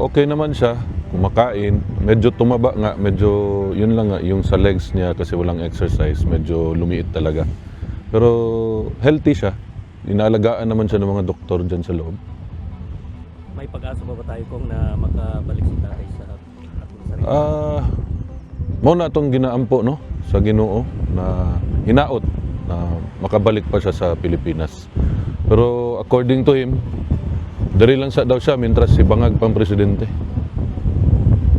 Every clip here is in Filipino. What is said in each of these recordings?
Okay naman siya, kumakain. Medyo tumaba nga, medyo yun lang nga, yung sa legs niya kasi walang exercise, medyo lumiit talaga. Pero healthy siya. Inaalagaan naman siya ng mga doktor dyan sa loob. May pag-asa ba tayo kung na makabalik si tatay sa ating sarili? Mo na itong ginaampo no, sa Ginoo na hinaot na makabalik pa siya sa Pilipinas. Pero according to him, dari lang sa daw siya mintras si bangag pang presidente.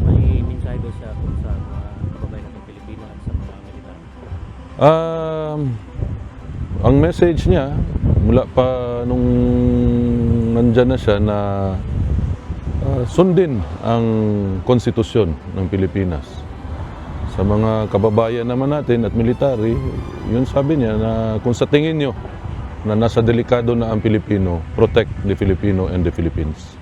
May mensahe daw siya kung sa mga kababayan natin Pilipino at sa mga militar. Ang message niya mula pa nung nandyan na siya na sundin ang konstitusyon ng Pilipinas. Sa mga kababayan naman natin at military, yun sabi niya na kung sa tingin nyo na nasa delikado na ang Pilipino, protect the Filipino and the Philippines.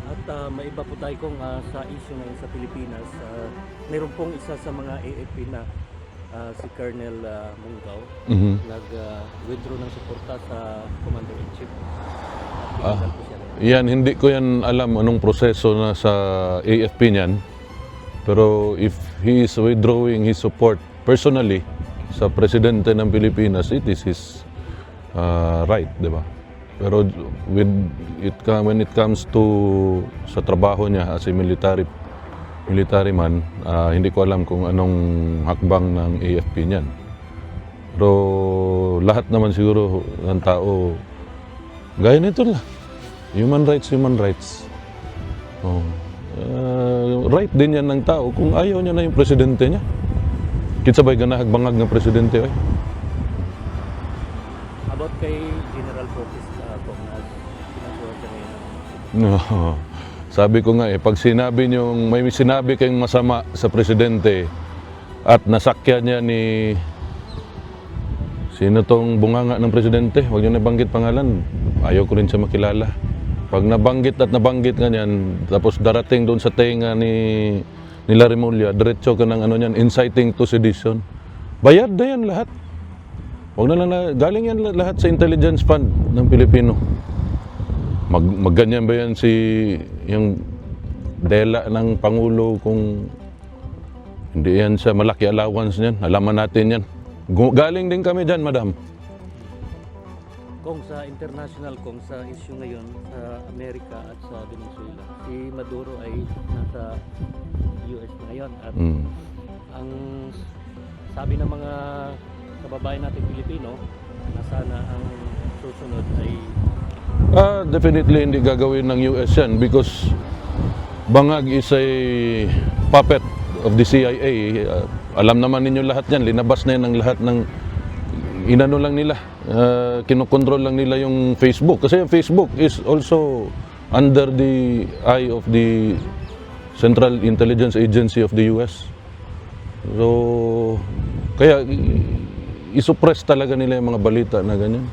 At may iba po tayo kung sa issue ngayon sa Pilipinas, mayroon pong isa sa mga AFP na si Colonel Munggaw nag-withdraw ng suporta sa Commander-in-Chief. Pinagdal po siya. Yan, hindi ko yan alam anong proseso na sa AFP niyan. Pero if he is withdrawing his support personally sa presidente ng Pilipinas, it is his right, di ba? Pero when it comes to sa trabaho niya as a military man, hindi ko alam kung anong hakbang ng AFP niyan. Pero lahat naman siguro ng tao, gaya nito lang. Human rights. Oh. Right din yan ng tao kung ayaw niya na yung presidente niya. Kitsabay ganahagbangag ng presidente ay. About kay General Fortis kung pinasuhan siya ngayon. No. Sabi ko nga pag sinabi niyo may sinabi kayong masama sa presidente at nasakyan niya ni sino tong bunganga ng presidente, huwag niyo nabanggit pangalan, ayaw ko rin siya makilala. Pag nabanggit nga niyan, tapos darating doon sa tenga ni Remulla, diretso ka ng inciting to sedition. Bayad na yan lahat. Huwag na lang galing yan lahat sa intelligence fund ng Pilipino. Magganyan ba yan yung dela ng Pangulo kung hindi yan sa malaki allowance niyan? Alaman natin yan. Galing din kami dyan, madam. Kung sa international, kung sa issue ngayon sa Amerika at sa Venezuela, si Maduro ay nasa US na ngayon at ang sabi ng mga kababayan natin Pilipino na sana ang susunod ay definitely hindi gagawin ng US yan because Bangag is a puppet of the CIA. Alam naman ninyo lahat yan, linabas na yan ng lahat ng inano lang nila. Kinokontrol lang nila yung Facebook kasi yung Facebook is also under the eye of the Central Intelligence Agency of the US. So kaya isuppress talaga nila yung mga balita na ganyan.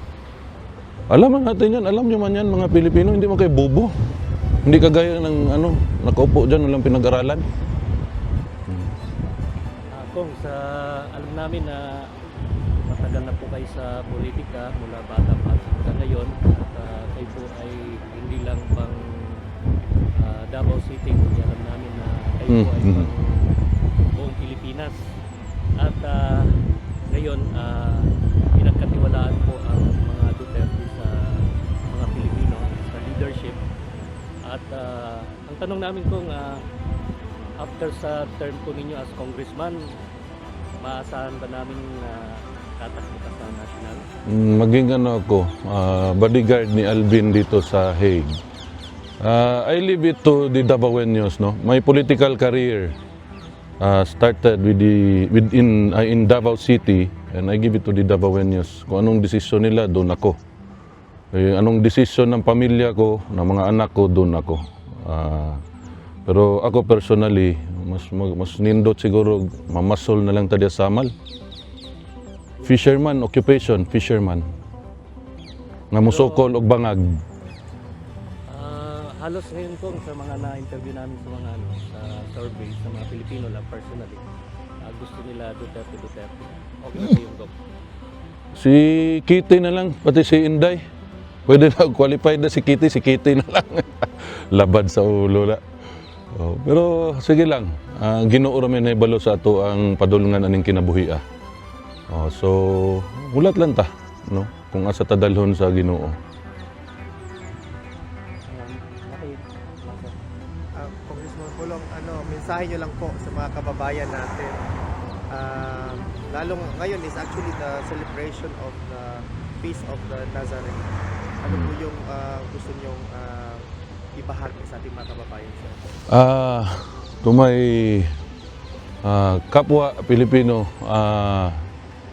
Alam natin yan, alam nyo man yan mga Pilipino, hindi man kayo bobo. Hindi kagaya ng nakaupo dyan, walang pinag-aralan. Kung sa alam namin na matagal na po kayo sa politika mula bata pa hanggang ngayon at kayo po ay hindi lang pang Davao City, kundi alam namin na kayo po ay pang buong Pilipinas at ngayon pinagkatiwalaan po ang mga Duterte sa mga Pilipino sa leadership at ang tanong namin kung after sa term po ninyo as congressman, maasahan ba namin tatakbo ka sa national? Maging ako, bodyguard ni Alvin dito sa Hague. I leave it to the Davaoenos, no? My political career started in Davao City and I give it to the Davaoenos. Kung anong desisyon nila, doon ako. Anong desisyon ng pamilya ko, ng mga anak ko, doon ako. Pero ako personally, mas nindot siguro, mamasol na lang tadya samal. Fisherman, occupation, fisherman. Nga musokol og bangag. Halos ngayon kung sa mga na-interview namin sa mga sa survey sa mga Pilipino lang personally, gusto nila Duterte. Okay na yung Dok? Si Kitty na lang, pati si Inday. Pwede na qualified na si Kitty na lang. Labad sa ulo na. Oh, pero sige lang, Ginoo ra may nahibalo sa ato ang padulngan aning kinabuhi. Oh, so ulat lang ta, no? Kung asa ta dalhon sa Ginoo. Congressman Pulong, mensahe nyo lang po sa mga kababayan natin. Lalong ngayon is actually the celebration of the Feast of the Nazarene. Ano po yung gusto nyong ibahagi sa ating mga kababayan, sir? Tumay kapwa Pilipino,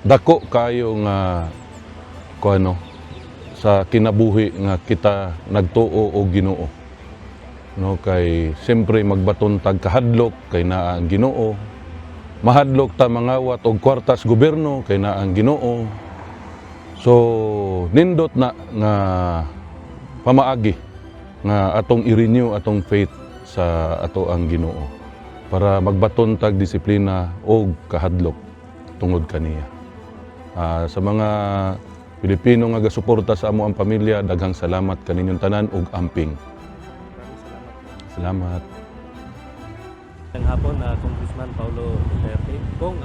dako kayo nga kuano sa kinabuhi nga kita nagtuo og Ginoo. No, kay siyempre magbaton tag kahadlok kay naa ang Ginoo. Mahadlok ta mangawat og kwartas gobyerno kay naa ang Ginoo. So nindot na nga pamaagi nga atong i-renew atong faith sa ato ang Ginoo para magbaton tag disiplina og kahadlok tungod kaniya. Sa mga Pilipino nga gasuporta sa amo ang pamilya, daghang salamat kaninyong tanan og amping. Maraming salamat. Salamat. Ngayong hapon, Congressman Paulo Duterte. Kung,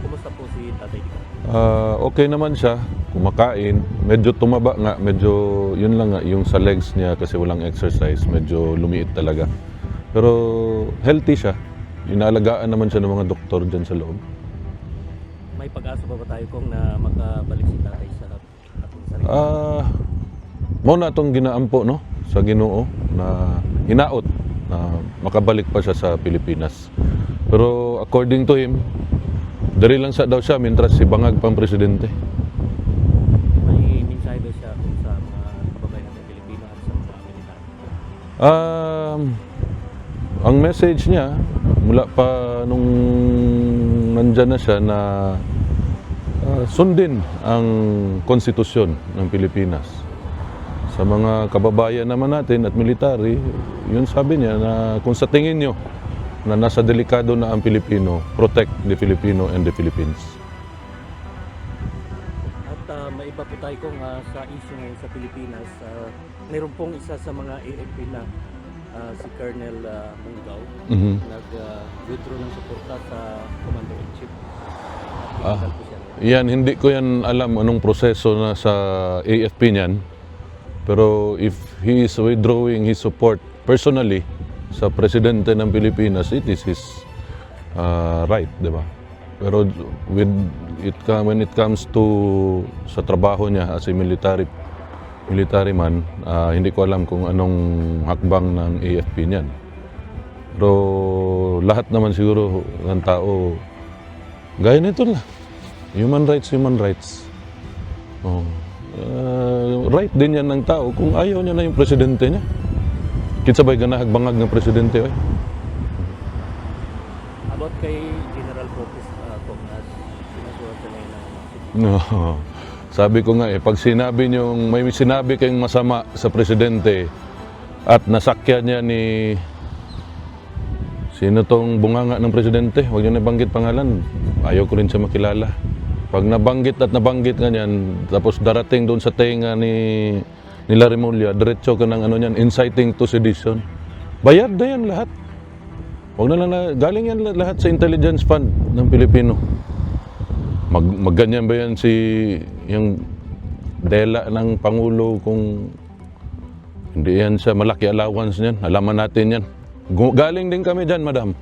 kumusta po si Tatay Digong? Okay naman siya, kumakain. Medyo tumaba nga, medyo yun lang nga, yung sa legs niya kasi walang exercise, medyo lumiit talaga. Pero healthy siya. Inaalagaan naman siya ng mga doktor dyan sa loob. May pag-asa ba tayo kung na makabalik si Tatay sa ating sarili? Mo na itong ginaampo, no? Sa Ginoo na hinaot na makabalik pa siya sa Pilipinas. Pero according to him, dari lang sa daw siya mintras si bangag pang presidente. May mensahe ba siya kung sa mga kababayan natin Pilipino at sa mga militar? Ang message niya mula pa nung nandyan na siya na sundin ang konstitusyon ng Pilipinas. Sa mga kababayan naman natin at military, yun sabi niya na kung sa tingin nyo na nasa delikado na ang Pilipino, protect the Filipino and the Philippines. At may iba po tayo kung sa issue ngayon sa Pilipinas, mayroon pong isa sa mga AFP na si Colonel Mungaw nag-withdraw ng suporta sa Commander-in-Chief. Critical po siya. Yan, hindi ko yan alam anong proseso na sa AFP niyan. Pero if he is withdrawing his support personally sa presidente ng Pilipinas, it is his right, di ba? Pero when it comes to sa trabaho niya as a military man, hindi ko alam kung anong hakbang ng AFP niyan. Pero lahat naman siguro ng tao, gaya nito lang. Human rights. Oh. Right din yan ng tao kung ayaw niya na yung presidente niya. Kitsabay ganahag bangag ng presidente. About kay General Focus kung sinasuwat na ngayon ng No. Sabi ko nga pag sinabi niyong may sinabi kayong masama sa presidente at nasakyan niya ni sino tong bunganga ng presidente, huwag niyo nabanggit pangalan, ayaw ko rin siya makilala. Pag nabanggit nga niyan, tapos darating doon sa tenga ni Larry Mulya, diretso ka ng niyan, inciting to sedition. Bayad na yan lahat. Huwag na lang galing yan lahat sa intelligence fund ng Pilipino. Magganyan ba yan yung dela ng Pangulo kung hindi yan sa malaki allowance niyan? Alaman natin yan. Galing din kami dyan, madam.